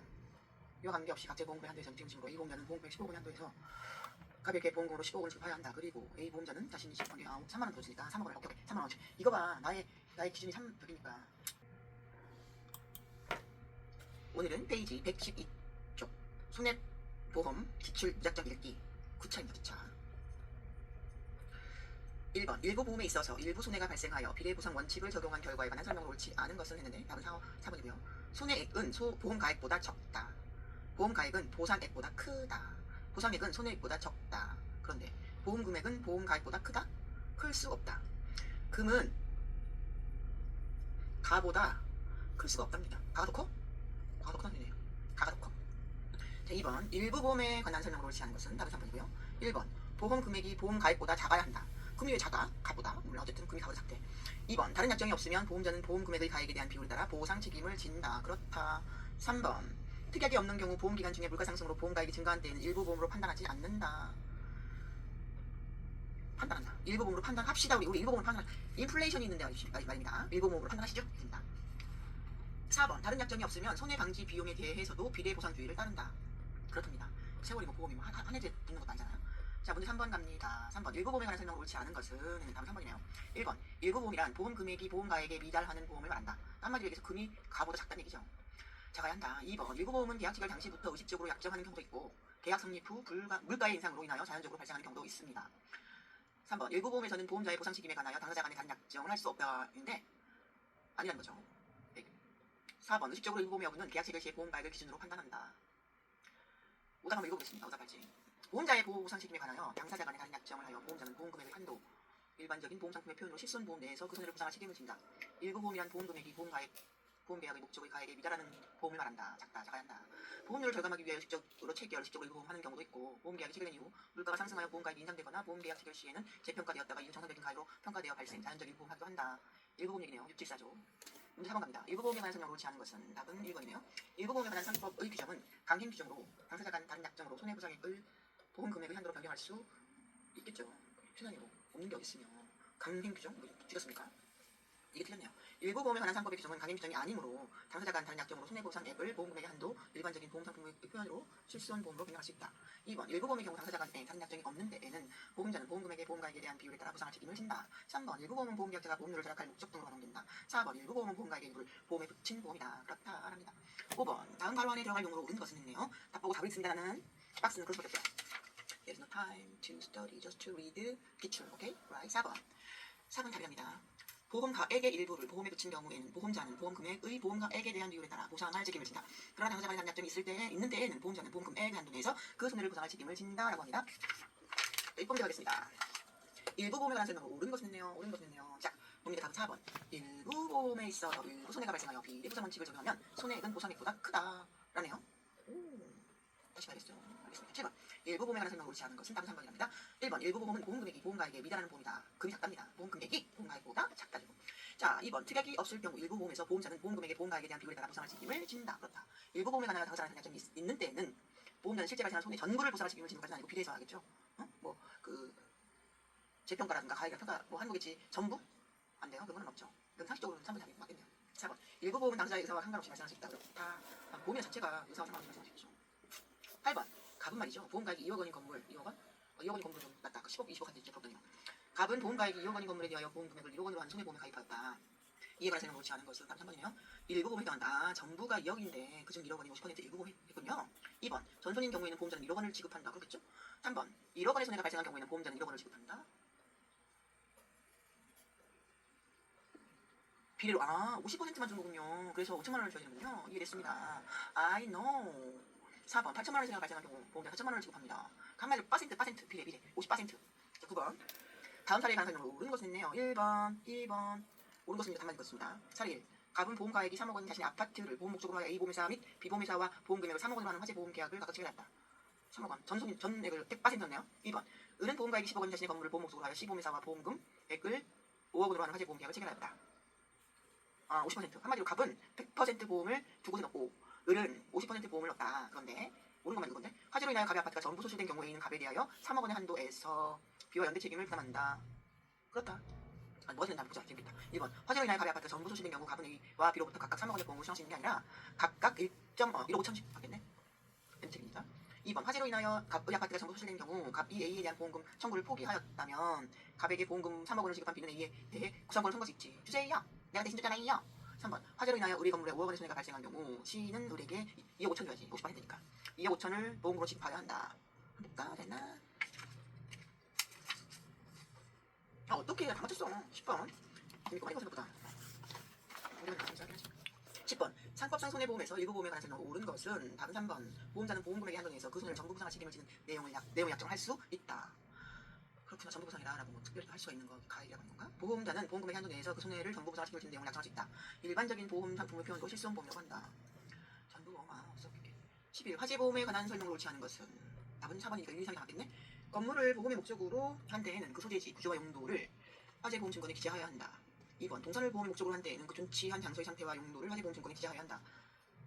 Speaker 1: 이와 관계없이 각자의 보험금의 한도에서 지금으로 A보험자는 보험금액 15억의 한도에서 갑에게 보험금으로 15억을 지급해야 한다. 그리고 A보험자는 자신이 지급한 게 3만 원 더 주니까 3억 원을 오케이 3만 원. 이거 봐. 나의 기준이 300이니까 오늘은 페이지 112쪽 손해보험 기출 무작정 읽기 9차입니다. 9차. 1번 일부 보험에 있어서 일부 손해가 발생하여 비례보상 원칙을 적용한 결과에 관한 설명을 옳지 않은 것은 했는데 답은 4번이고요. 손해액은 보험가액보다 적다. 보험가액은 보상액보다 크다. 보상액은 손해액보다 적다. 그런데 보험금액은 보험가액보다 크다? 클 수 없다. 금은 가보다 클 수가 없답니다. 가가 더 커? 가가 더 커다네요. 가가 더 커. 자, 2번 일부 보험에 관한 설명을 옳지 않은 것은 답은 3번이고요. 1번 보험 금액이 보험 가액보다 작아야 한다. 금이 왜 작아? 가보다? 몰라. 어쨌든 금이 가보다 작대. 2번 다른 약정이 없으면 보험자는 보험 금액의 가액에 대한 비율에 따라 보상 책임을 진다. 그렇다. 3번 특약이 없는 경우 보험 기간 중에 물가 상승으로 보험 가액이 증가한 때에는 일부 보험으로 판단하지 않는다. 판단한다. 일부 보험으로 판단합시다. 우리 일부 보험으로 판단. 인플레이션이 있는데 말입니다. 일부 보험으로 판단하시죠? 있습니다. 4번 다른 약정이 없으면 손해 방지 비용에 대해서도 비례 보상주의를 따른다. 그렇답니다. 세월이 뭐 보험이 한 해에 붙는 것도 아니잖아요. 자, 문제 3번 갑니다. 3번 일부 보험에 관한 설명을 옳지 않은 것은 답은 3번이네요. 1번 일부 보험이란 보험 금액이 보험 가액에 미달하는 보험을 말한다. 한마디로 얘기해서 금이 가보다 작다는 얘기죠. 작아야 한다. 2번 일부 보험은 계약 체결 당시부터 의식적으로 약정하는 경우도 있고 계약 성립 후 물가의 인상으로 인하여 자연적으로 발생하는 경우도 있습니다. 3번 일부 보험에서는 보험자의 보상 책임에 관하여 당사자 간의 다른 약정을 할 수 없다인데 아니라는 거죠. 4번 의식적으로 일부 보험 여부는 계약 체결 시의 보험 가액을 기준으로 판단한다. 오답 한번 읽어보겠습니다. 오답할지. 보험자의 보상 책임에 관하여 당사자 간의 다른 약정을 하여 보험자는 보험 금액의 한도 일반적인 보험 상품의 표현으로 실손보험 내에서 그 손해를 보상할 책임을 진다. 일부 보험이란 보험 금액이 보험 계약의 목적의 가액에 미달하는 보험을 말한다. 작아야 한다. 보험료를 절감하기 위해 의식적으로 일부 보험하는 경우도 있고 보험 계약이 체결된 이후 물가가 상승하여 보험 가액이 인상되거나 보험 계약 체결 시에는 재평가되었다가 이후 정상적인 가액으로 평가되어 발생 자연적 일부 보험하기도 한다. 일부 보험 얘기네요. 674조. 문제 4번 갑니다. 일부 보험에 관한 설명을 옳지 않은 것은 답은 1번이네요. 일부 보험에 관한 상법의 규정은 강행 규정으로 당사자 간 다른 약정으로 손해보상액을 보험 금액의 한도로 변경할 수 있겠죠. 세상에 뭐 없는 게 어딨으며 강행 규정? 뭐 줄였습니까? 이게 틀렸네요. 일부 보험에 관한 상법의 규정은 강행 규정이 아니므로 당사자 간 다른 약정으로 손해보상액을 보험 금액의 한도 일반적인 보험 상품의 표현으로 실손보험으로 변경할 수 있다. 2번 일부 보험의 경우 당사자 간에 다른 약정이 없는 데에는 보험자는 보험 금액의 보험 가액에 대한 비율에 따라 보상할 책임을 진다. 3번 일부 보험은 보험 계약자가 보험료를 절약할 목적 등으로 활용된다. 4번 일부 보험은 보험 가액의 일부를 보험에 붙인 보험이다. 그렇다 합니다. 5번 다음 가로 안에 들어갈 용어로 옳은 것은 했네요. 답 보고 답을 읽습니다. 나는 박스는 그럴 수밖에 없어요. There's no time to study, just to read. 기출, 오케이? Right? 4번 답이랍니다. 보험가액의 일부를 보험에 붙인 경우에는 보험자는 보험 금액의 보험가액에 대한 비율에 따라 보상할 책임을 진다. 그러나 당사자 간의 약정이 있는 때에는 보험자는 보험 금액 한도 내에서 그 손해를 보상할 책임을 진다라고 합니다. 6번 하겠습니다. 일부 보험에 관한 설명을 옳은 것은 했네요. 자, 봅니다. 답은 4번. 일부 보험에 있어서 일부 손해가 발생하여 비례보상 원칙을 적용하면 손해액은 보상액보다 크다라네요. 다시 봐야겠죠. 알겠습니다. 7번. 일부 보험에 관한 설명을 옳지 않은 것은 답은 3번이랍니다. 1번. 일부 보험은 보험금액이 보험가액에 미달하는 보험이다. 금이 작답니다. 보험금액이 보험가액보다 작다죠. 자, 2번. 특약이 없을 경우 일부 보험에서 보험자는 보험금액의 보험가액에 대한 비율에 따라 보상할 책임을 진다. 그렇다. 일부 보험에 관한 당사자의 단점이 있는 때에는 보험자는 실제 발생한 손해 전부를 보상할 책임을 지는 것은 아니고 비례해서 하겠죠. 재평가라든가 가액이나 평가 하는 거겠지. 전부? 안 돼요. 그거는 없죠. 이건 상식적으로는 3번 답이 맞겠네요. 4번. 일부 보험은 당사자의 의사와 상관없이 발생할 수 있다. 그렇다. 보험 자체가 의사와 상관없이 발생할 수 있죠. 8번. 갑은 말이죠. 보험가액이 2억 원인 건물. 2억 원? 2억 원인 건물 좀 낫다. 10억, 20억 한테 그렇거든요. 갑은 보험가액이 2억 원인 건물에 대하여 보험금액을 1억 원으로 한 손해보험에 가입하였다. 이에 관한 설명을 옳지 않은 것은 답 3번이네요. 일부 보험에 해당한다. 전부가 2억인데 그중 1억 원이 50% 일부 보험했군요. 2번. 전손인 경우에는 보험자는 1억 원을 지급한다. 그렇겠죠? 3번. 1억 원의 손해가 발생한 경우에는 보험자는 1억 원을 지급한다. 비례로 50%만 준 거군요. 그래서 5천만 원을 줘야 되는군요. 이해됐습니다. I know. 4번 8천만 원의 손해가 발생한 경우 보험자 4천만 원을 지급합니다. 한마디로 퍼센트 비례 50%. 자, 9번. 다음 사례에 관한 설명으로 옳은 것은 있네요. 1번, 2번. 옳은 것은 단만 읽었습니다. 사례 1. 갑은 보험가액이 3억 원인 자신의 아파트를 보험 목적으로 하여 A보험회사 및 B보험회사와 보험금액을 3억 원으로 하는 화재보험 계약을 각각 체결했다. 3억 원. 전액을 100%였네요. 2번. 은은 보험가액이 10억 원인 자신의 건물을 보험 목적으로 하여 C보험회사와 보험금액을 5억 원으로 하는 화재보험 계약을 체결하였다. 50%. 한마디로 갑은 100% 보험을 두 곳에 넣고 을은 50% 보험을 넣었다. 그런데 옳은 것만 그건데 화재로 인하여 갑의 아파트가 전부 소실된 경우에 있는 갑에 대하여 3억 원의 한도에서 비와 연대 책임을 부담한다. 그렇다. 뭐가 되는지 한번 보자. 재밌겠다. 1번. 화재로 인하여 갑의 아파트가 전부 소실된 경우 갑은 A와 B로부터 각각 3억 원의 보험을 수령할 수 있는 게 아니라 각각 1억 5천씩 받겠네. 연대 책임이다. 2번. 화재로 인하여 갑의 아파트가 전부 소실된 경우 갑이 A에 대한 보험금 청구를 포기하였다면 갑에게 보험금 3억 원을 지급한 B는 A에 대해 구상권을 청구할 수 있지. 주세요. 내가 대신 줬잖아요. 3번. 화재로 인하여 우리 건물에 5억 원의 손해가 발생한 경우 C는 우리에게 2억 5천 줘야지. 50%니까. 2억 5천을 보험금으로 지급하여야 한다. 볼까? 됐나? 어떻게 다 맞췄어. 10번. 재밌고 많이 생각보다. 10번. 상법상 손해보험에서 일부 보험에 관한 설명으로 옳은 것은 답은 3번. 보험자는 보험금액의 한도 내에서 그 손해를 전부 보상할 책임을 지는 내용을 약정을 할 수 있다. 그렇구나. 전부 보상이라고 뭐 특별히 할 수가 있는 거 가입이라고 하는 건가? 보험자는 보험금액의 한도 내에서 그 손해를 전부 보상할 책임을 지는 내용을 약정할 수 있다. 일반적인 보험 상품을 표현으로 실손보험이라고 한다. 전부 보험 없었겠게. 11. 화재보험에 관한 설명을 옳지 않은 것은 답은 4번이니까 1, 2, 3이 나왔겠네. 건물을 보험의 목적으로 한 때에는 그 소재지, 구조와 용도를 화재보험 증권에 기재하여야 한다. 2번. 동선을 보험의 목적으로 한 때에는 그 존치한 장소의 상태와 용도를 화재보험 증권에 기재하여야 한다.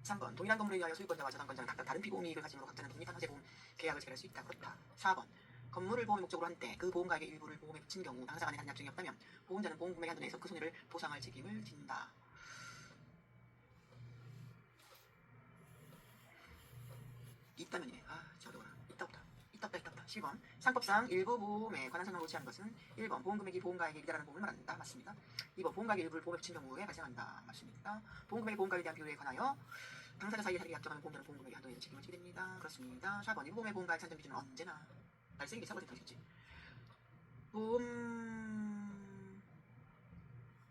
Speaker 1: 3번. 동일한 건물에 대하여 소유권자와 저당권자는 각각 다른 피보험 이익을 가짐으로 각자는 독립한 화재보험 계약을 체결할 수 있다. 그렇다. 4번. 건물을 보험의 목적으로 한 때 그 보험가액의 일부를 보험에 붙인 경우 당사자 간의 단약정이 없다면 보험자는 보험금액의 한도 내에서 그 손해를 보상할 책임을 진다. 있다면이네. 진짜 어려워라. 있다 없다. 10번. 상법상 일부 보험에 관한 설명을 옳지 않은 것은 1번. 보험금액이 보험가액에 미달하는 보험을 말한다. 맞습니다. 2번. 보험가액의 일부를 보험에 붙인 경우에 발생한다. 맞습니다. 보험금액이 보험가액에 대한 비율에 관하여 당사자 사이에 사기를 약정하는 보험자는 보험금액의 한도에 대해서 책임을 지게 됩니다. 그렇습니다. 4번. 일부 보험의 보험가액 산정 기준은 언제나 발생이 4%는 있겠지.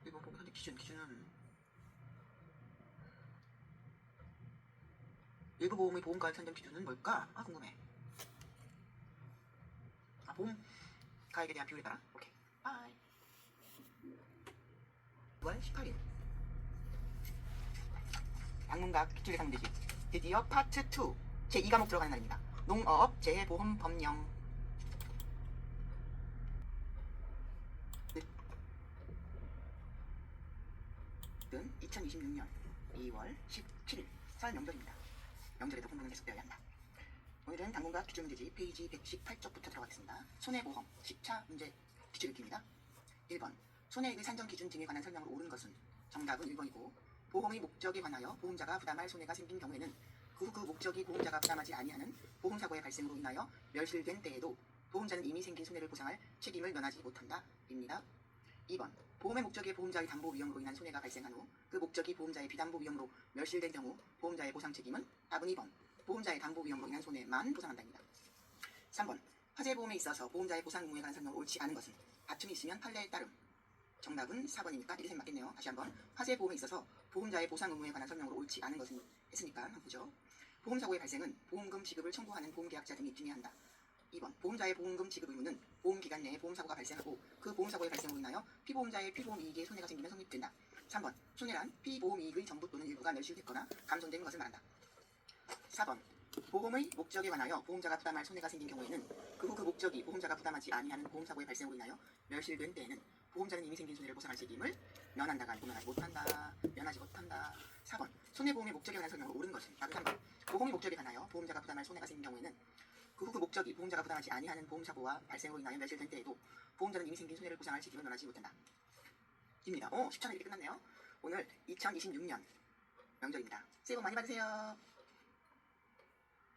Speaker 1: 일본 보험 산정 기준은 일부 보험의 보험가액 산정 기준은 뭘까? 궁금해. 보험 가액에 대한 비율에 따라. 오케이. 바이. 9월 18일. 당문각 기출예상 문제집. 드디어 파트 2 제2과목 들어가는 날입니다. 농업 재보험 법령. 2026년 2월 17일 설 명절입니다. 명절에도 공부는 계속되어야 한다. 오늘은 당분간 기출문제집 페이지 118쪽부터 들어가겠습니다. 손해보험 10차 문제 기출읽기입니다. 1번. 손해액의 산정 기준 등에 관한 설명으로 옳은 것은 정답은 1번이고 보험의 목적에 관하여 보험자가 부담할 손해가 생긴 경우에는 그 목적이 보험자가 부담하지 아니하는 보험사고의 발생으로 인하여 멸실된 때에도 보험자는 이미 생긴 손해를 보상할 책임을 면하지 못한다. 입니다. 2번. 보험의 목적이 보험자의 담보 위험으로 인한 손해가 발생한 후 그 목적이 보험자의 비담보 위험으로 멸실된 경우 보험자의 보상 책임은 답은 2번. 보험자의 담보 위험으로 인한 손해만 보상한다입니다. 3번. 화재보험에 있어서 보험자의 보상 의무에 관한 설명을 옳지 않은 것은 다툼이 있으면 판례에 따름. 정답은 4번이니까 1, 2, 3 맞겠네요. 다시 한번. 화재보험에 있어서 보험자의 보상 의무에 관한 설명을 옳지 않은 것은 했으니까 한번 보죠. 보험사고의 발생은 보험금 지급을 청구하는 보험계약자 등이 입증해야 한다. 2번 보험자의 보험금 지급 의무는 보험기간 내에 보험사고가 발생하고 그 보험사고의 발생으로 인하여 피보험자의 피보험이익에 손해가 생기면 성립된다. 3번 손해란 피보험이익의 전부 또는 일부가 멸실됐거나 감손된 것을 말한다. 4번 보험의 목적에 관하여 보험자가 부담할 손해가 생긴 경우에는 그 후 그 목적이 보험자가 부담하지 아니하는 보험사고의 발생으로 인하여 멸실된 때에는 보험자는 이미 생긴 손해를 보상할 책임을 면한다가 아니고 면하지 못한다. 4번 손해보험의 목적에 관한 설명으로 옳은 것은 답은 3번 보험의 목적에 관하여 보험자가 부담할 손해가 생긴 경우에는 그 후 그 목적이 보험자가 부담하지 아니하는 보험사고와 발생으로 인하여 멸실된 때에도 보험자는 이미 생긴 손해를 보상할 책임을 면하지 못한다. 입니다. 10차는 이렇게 끝났네요. 오늘 2026년 명절입니다. 새해 복 많이 받으세요.